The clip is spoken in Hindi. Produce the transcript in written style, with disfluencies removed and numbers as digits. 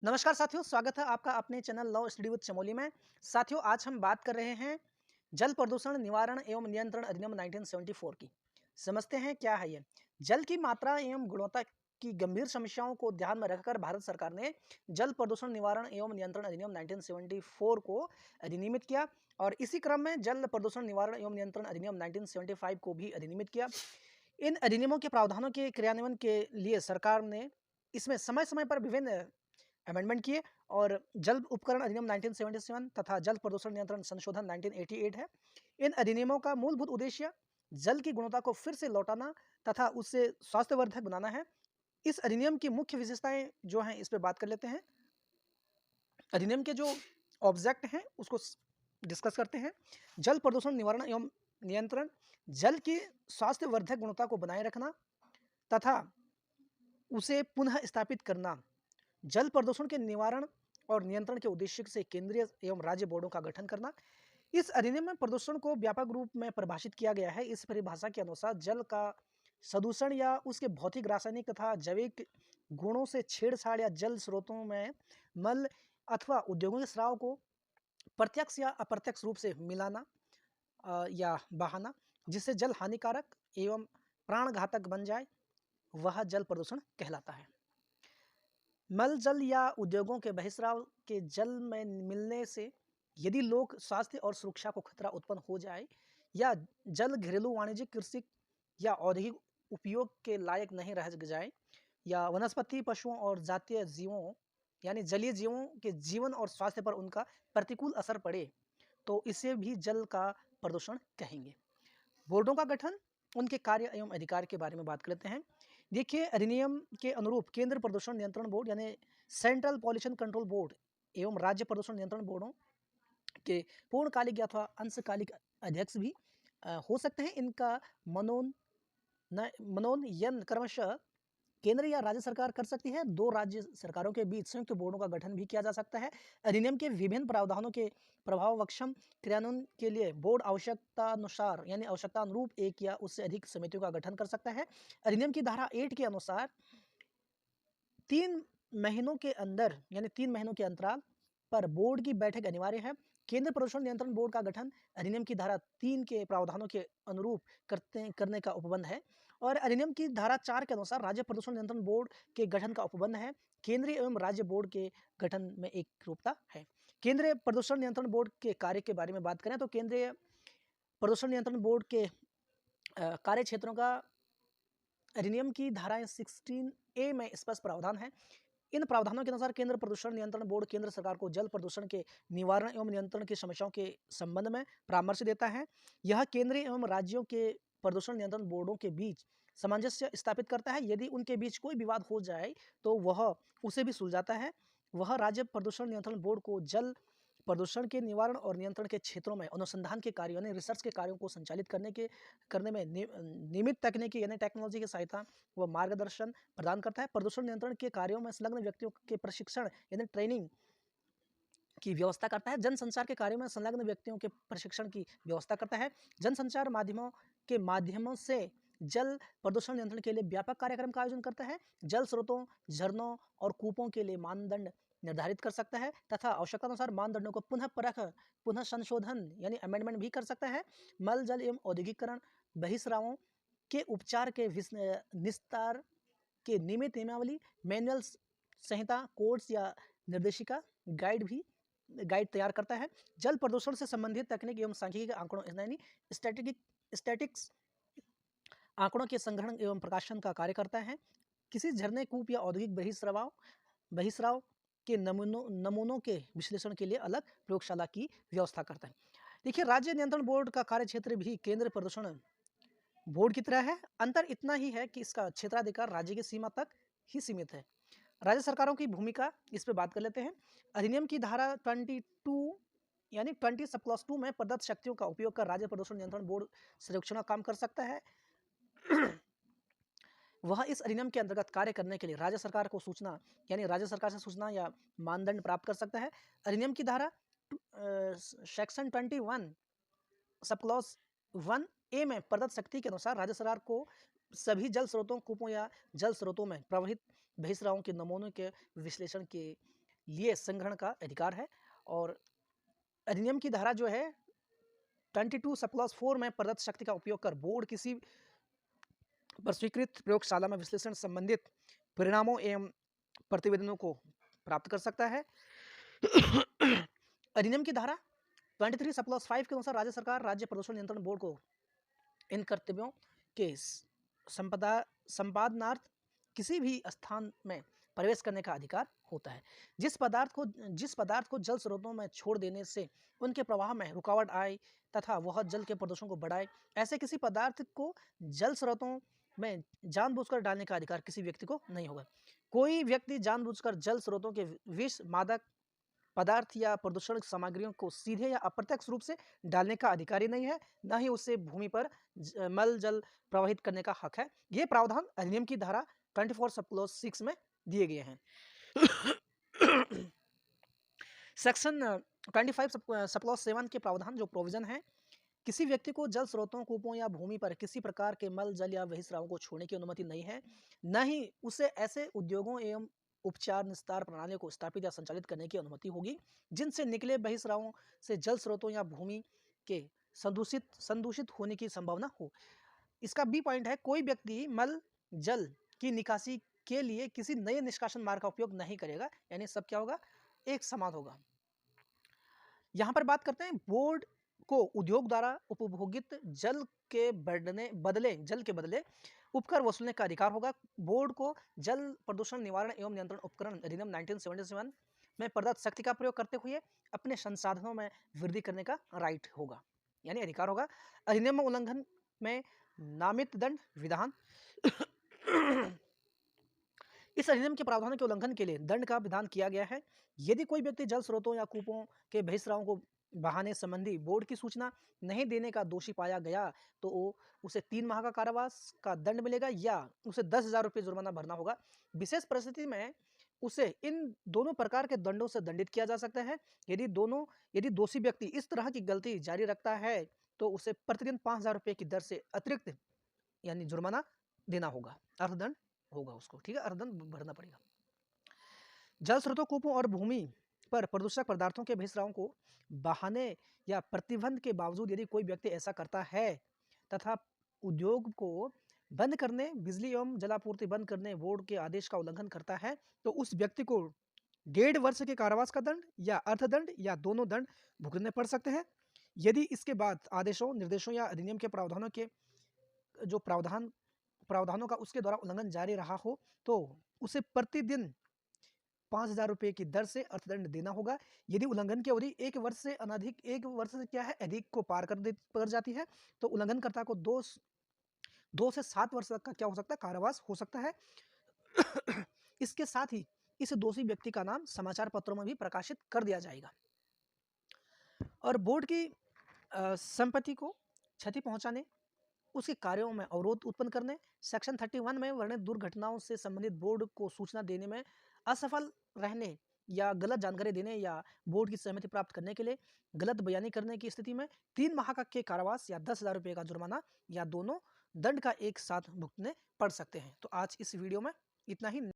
नमस्कार साथियों, स्वागत है आपका अपने channel law study with Chamoli में। साथियों, आज हम बात कर रहे हैं जल प्रदूषण निवारण एवं नियंत्रण अधिनियम 1974 की। समझते हैं क्या है ये। जल की मात्रा एवं गुणवत्ता की गंभीर समस्याओं को ध्यान में रखकर भारत सरकार ने जल प्रदूषण निवारण एवं नियंत्रण अधिनियम 1974 को अधिनियमित किया और इसी क्रम में जल प्रदूषण निवारण एवं नियंत्रण अधिनियम 1975 को भी अधिनियमित किया। इन अधिनियमों के प्रावधानों के क्रियान्वयन के लिए सरकार ने इसमें समय समय पर विभिन्न अमेंडमेंट किए और जल उपकरण अधिनियम 1977 तथा जल प्रदूषण नियंत्रण संशोधन 1988 है। इन अधिनियमों का मूलभूत उद्देश्य जल की गुणवत्ता को फिर से लौटाना तथा उससे स्वास्थ्यवर्धक बनाना है। इस अधिनियम की मुख्य विशेषताएं जो हैं इस पे बात कर लेते हैं। अधिनियम के जो ऑब्जेक्ट हैं उसको डिस्कस करते हैं। जल प्रदूषण निवारण एवं नियंत्रण, जल की स्वास्थ्यवर्धक गुणवत्ता को बनाए रखना तथा उसे पुनः स्थापित करना। जल प्रदूषण के निवारण और नियंत्रण के उद्देश्य से केंद्रीय एवं राज्य बोर्डों का गठन करना। इस अधिनियम में प्रदूषण को व्यापक रूप में परिभाषित किया गया है। इस परिभाषा के अनुसार जल का सदूषण या उसके भौतिक, रासायनिक तथा जैविक गुणों से छेड़छाड़ या जल स्रोतों में मल अथवा उद्योगों के स्राव को प्रत्यक्ष या अप्रत्यक्ष रूप से मिलाना या बहाना, जिससे जल हानिकारक एवं प्राणघातक बन जाए, वह जल प्रदूषण कहलाता है। मल जल या उद्योगों के बहिस्राव के जल में मिलने से यदि लोग स्वास्थ्य और सुरक्षा को खतरा उत्पन्न हो जाए या जल घरेलू, वाणिज्यिक, कृषि या औद्योगिक उपयोग के लायक नहीं रह जाए या वनस्पति, पशुओं और जातीय जीवों यानी जलीय जीवों के जीवन और स्वास्थ्य पर उनका प्रतिकूल असर पड़े, तो इसे भी जल का प्रदूषण कहेंगे। बोर्डों का गठन, उनके कार्य एवं अधिकार के बारे में बात कर लेते हैं। देखिए, अधिनियम के अनुरूप केंद्र प्रदूषण नियंत्रण बोर्ड यानी सेंट्रल पॉल्यूशन कंट्रोल बोर्ड एवं राज्य प्रदूषण नियंत्रण बोर्डों के पूर्णकालिक अथवा अंशकालिक अध्यक्ष भी हो सकते हैं। इनका मनोनयन क्रमशः केंद्र या राज्य सरकार कर सकती है। दो राज्य सरकारों के बीच संयुक्त बोर्डों का गठन भी किया जा सकता है। अधिनियम के विभिन्न प्रावधानों के प्रभावक्षम क्रियान्वयन के लिए बोर्ड आवश्यकतानुसार यानी आवश्यकतानुरूप एक या उससे अधिक समितियों का गठन कर सकता है। अधिनियम की धारा 8 के अनुसार 3 महीनों के अंदर यानी 3 महीनों के अंतराल पर बोर्ड की बैठक अनिवार्य है। केंद्र प्रदूषण नियंत्रण बोर्ड का गठन अधिनियम की धारा 3 के प्रावधानों के अनुरूप करने का उपबंध है और अधिनियम की धारा 4 के अनुसार राज्य प्रदूषण नियंत्रण बोर्ड के गठन का उपबंध है। केंद्रीय एवं राज्य बोर्ड के गठन में एक रूपता है। केंद्रीय प्रदूषण नियंत्रण बोर्ड के कार्य के बारे में बात करें तो केंद्रीय प्रदूषण नियंत्रण बोर्ड के कार्य क्षेत्रों का अधिनियम की धाराएं 16A में स्पष्ट प्रावधान है। इन प्रावधानों के अनुसार केंद्र प्रदूषण नियंत्रण बोर्ड केंद्र सरकार को जल प्रदूषण के निवारण एवं नियंत्रण की समस्याओं के संबंध में परामर्श देता है। यह केंद्रीय एवं राज्यों के प्रदूषण नियंत्रण बोर्डों के बीच सामंजस्य स्थापित करता है। यदि उनके बीच कोई विवाद हो जाए तो वह उसे भी सुलझाता है। वह राज्य प्रदूषण नियंत्रण बोर्ड को जल प्रदूषण के निवारण और नियंत्रण के क्षेत्रों में अनुसंधान के कार्यों यानी रिसर्च के कार्यों को संचालित करने में नियमित तकनीकी यानी टेक्नोलॉजी की सहायता व मार्गदर्शन प्रदान करता है। प्रदूषण नियंत्रण के कार्यों में संलग्न व्यक्तियों के प्रशिक्षण यानी ट्रेनिंग की व्यवस्था करता है। जनसंचार के कार्यों में संलग्न व्यक्तियों के प्रशिक्षण की व्यवस्था करता है। जनसंचार माध्यमों से जल प्रदूषण नियंत्रण के लिए व्यापक कार्यक्रम का आयोजन करता है। जल स्रोतों, झरनों और कूपों के लिए मानदंड निर्धारित कर सकता है तथा आवश्यकतानुसार मानदंडों को पुनः संशोधन यानी अमेंडमेंट भी कर सकता है। मल जल एवं औद्योगिकरण बहिस्रावों के उपचार के निस्तार के नियमित नियमावली, मैनुअल संहिता, कोड्स या निर्देशिका गाइड तैयार करता है। जल प्रदूषण से संबंधित तकनीक एवं सांख्यिकी आंकड़ों यानी स्टैटिक्स आंकड़ों के संग्रहण एवं प्रकाशन का कार्य करता है। किसी झरने, कूप या औद्योगिक बहिस्राव के नमूनों के विश्लेषण के लिए अलग प्रयोगशाला की व्यवस्था करता है। देखिए, राज्य नियंत्रण बोर्ड का कार्य क्षेत्र भी केंद्र प्रदूषण बोर्ड की तरह है। अंतर इतना ही है कि इसका क्षेत्राधिकार राज्य की सीमा तक ही सीमित है। राज्य सरकारों की भूमिका, इस पर बात कर लेते हैं। अधिनियम की धारा 22 यानी 20 सब क्लॉज 2 में प्रदत्त शक्तियों का उपयोग कर राज्य प्रदूषण नियंत्रण बोर्ड सर्वेक्षण का काम कर सकता है। वह इस अधिनियम के अंतर्गत कार्य करने के लिए राज्य सरकार से सूचना या मानदंड प्राप्त कर सकता है। अधिनियम की धारा सेक्शन 21 सब क्लॉज 1A में प्रदत्त शक्ति के अनुसार राज्य सरकार को सभी जल स्रोतों, कूपों या जल स्रोतों में प्रवाहित बहिस्रावों के नमूनों के विश्लेषण के लिए संग्रहण का अधिकार है। और अधिनियम की धारा जो है 22 सब क्लॉज 4 में प्रदत्त शक्ति का उपयोग कर बोर्ड किसी पर स्वीकृत प्रयोगशाला में विश्लेषण संबंधित परिणामों एवं प्रतिवेदनों को प्राप्त कर सकता है। अधिनियम की धारा 23 सब क्लॉज 5 के अनुसार राज्य सरकार राज्य प्रदूषण नियंत्रण बोर्ड को इन कर्तव्यों के संपादनार्थ किसी भी स्थान में प्रवेश करने का अधिकार होता है। जिस पदार्थ को जल स्रोतों में छोड़ देने से उनके प्रवाह में रुकावट आए तथा वह जल के प्रदूषण को बढ़ाए, ऐसे किसी पदार्थ को जल स्रोतों में जानबूझकर डालने का अधिकार किसी व्यक्ति को नहीं होगा। कोई व्यक्ति जानबूझकर जल स्रोतों के विष, मादक पदार्थ या प्रदूषण सामग्रियों को सीधे या अप्रत्यक्ष रूप से डालने का अधिकारी नहीं है, न ही उससे भूमि पर मल जल प्रवाहित करने का हक है। ये प्रावधान अधिनियम की धारा 24 सब क्लॉज 6 में दिए गए हैं। सेक्शन 25 सब क्लॉज 7 के प्रावधान जो प्रोविजन है, किसी व्यक्ति को जल स्रोतों, कूपों या भूमि पर किसी प्रकार के मल जल या बहिस्रावों को छोड़ने की अनुमति नहीं है, न ही उसे ऐसे उद्योगों एवं उपचार निस्तार प्रणालियों को स्थापित या संचालित करने की अनुमति होगी जिनसे निकले बहिस्रावों से जल स्रोतों या भूमि के संदूषित होने की संभावना हो। इसका बी पॉइंट है, कोई व्यक्ति मल जल की निकासी के लिए किसी नए निष्कासन मार्ग का उपयोग नहीं करेगा, यानी सब क्या होगा, एक समान होगा। यहां पर बात करते हैं बोर्ड को उद्योग द्वारा उपभोगित जल के बदले उपकर वसूलने का अधिकार होगा। बोर्ड को जल प्रदूषण निवारण एवं नियंत्रण उपकरण अधिनियम 1977 में प्रदत्त शक्ति का प्रयोग करते हुए अपने संसाधनों में वृद्धि करने का राइट होगा, यानी अधिकार होगा। अधिनियम उल्लंघन में नामित दंड विधान इस अधिनियम के प्रावधानों के उल्लंघन के लिए दंड का विधान किया गया है। यदि कोई व्यक्ति जल स्रोतों या कूपों के बहिस्रावों को बहाने संबंधी बोर्ड की सूचना नहीं देने का दोषी पाया गया तो उसे 3 माह का कारावास का दंड मिलेगा या उसे 10,000 रुपये जुर्माना भरना होगा। विशेष परिस्थिति में उसे इन दोनों प्रकार के दंडों से दंडित किया जा सकता है। यदि दोषी व्यक्ति इस तरह की गलती जारी रखता है तो उसे प्रतिदिन 5,000 रुपये की दर से अतिरिक्त यानी जुर्माना देना होगा, अर्थदंड होगा उसको, ठीक है, अर्थदंड भरना पड़ेगा। जल स्रोतों, कूपों और भूमि पर प्रदूषक पदार्थों के बहिस्रावों को बहाने या प्रतिबंध के बावजूद यदि कोई व्यक्ति ऐसा करता है तथा उद्योग को बंद करने, बिजली एवं जलापूर्ति बंद करने बोर्ड के आदेश का उल्लंघन करता है तो उस व्यक्ति को 1.5 वर्ष के कारावास का दंड या अर्थदंड या दोनों दंड भुगतने पड़ सकते हैं। यदि इसके बाद आदेशों, निर्देशों या अधिनियम के प्रावधानों के जो प्रावधानों का उसके द्वारा उल्लंघन जारी रहा हो तो उसे प्रतिदिन 5,000 रुपये की दर से अर्थदंड देना होगा। यदि उल्लंघन की अवधि 1 वर्ष से क्या है, अधिक को पार कर जाती है तो उल्लंघनकर्ता को 2 से 7 वर्ष तक का क्या हो सकता है, कारावास हो सकता है। इसके साथ ही इस दोषी व्यक्ति का नाम समाचार पत्रों में भी प्रकाशित कर दिया जाएगा। और बोर्ड की संपत्ति को क्षति पहुंचाने, उसके कार्यों में अवरोध उत्पन्न करने, सेक्शन 31 में वर्णित दुर्घटनाओं से संबंधित बोर्ड को सूचना देने में असफल रहने या गलत जानकारी देने या बोर्ड की सहमति प्राप्त करने के लिए गलत बयानी करने की स्थिति में 3 माह के कारावास या 10,000 रुपये का जुर्माना या दोनों दंड का एक साथ भुगतने पड़ सकते हैं। तो आज इस वीडियो में इतना ही।